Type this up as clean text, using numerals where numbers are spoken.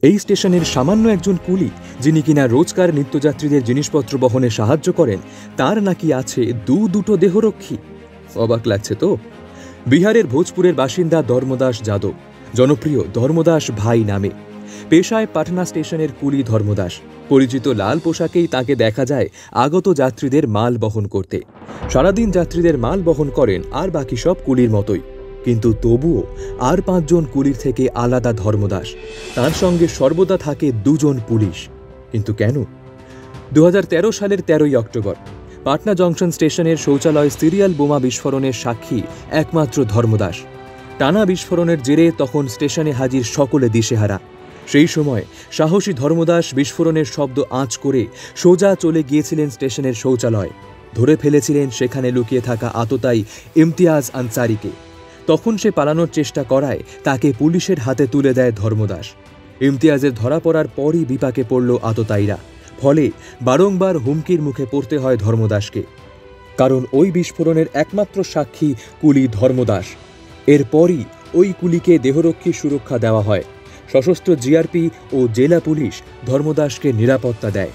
এই স্টেশনের সামান্য একজন কুলি, যিনি কিনা রোজকার নিত্যযাত্রীদের জিনিসপত্র বহনে সাহায্য করেন, তার নাকি আছে দুটো দেহরক্ষী। অবাক লাগছে তো? বিহারের ভোজপুরের বাসিন্দা ধর্মদাস যাদব, জনপ্রিয় ধর্মদাস ভাই নামে। পেশায় পাটনা স্টেশনের কুলি ধর্মদাস। পরিচিত লাল পোশাকেই তাকে দেখা যায় আগত যাত্রীদের মাল বহন করতে। সারাদিন যাত্রীদের মাল বহন করেন আর বাকি সব কুলির মতোই। কিন্তু তবুও আর 5 জন কুলির থেকে আলাদা ধর্মদাস। তার সঙ্গে সর্বদা থাকে 2 জন পুলিশ। কিন্তু কেন? 2013 সালের 13ই অক্টোবর পাটনা জংশন স্টেশনের শৌচালয় সিরিয়াল বোমা বিস্ফোরণের সাক্ষী একমাত্র ধর্মদাস। টানা বিস্ফোরণের জেরে তখন স্টেশনে হাজির সকলে দিশেহারা। সেই সময় সাহসী ধর্মদাস বিস্ফোরণের শব্দ আঁচ করে সোজা চলে গিয়েছিলেন স্টেশনের শৌচালয়। ধরে ফেলেছিলেন সেখানে লুকিয়ে থাকা আততায়ী ইমতিয়াজ আনসারিকে। তখন সে পালানোর চেষ্টা করায় তাকে পুলিশের হাতে তুলে দেয় ধর্মদাস। ইমতিয়াজের ধরা পড়ার পরই বিপাকে পড়ল আততায়ীরা। ফলে বারংবার হুমকির মুখে পড়তে হয় ধর্মদাসকে। কারণ ওই বিস্ফোরণের একমাত্র সাক্ষী কুলি ধর্মদাস। এরপরই ওই কুলিকে দেহরক্ষী সুরক্ষা দেওয়া হয়। সশস্ত্র জিআরপি ও জেলা পুলিশ ধর্মদাসকে নিরাপত্তা দেয়।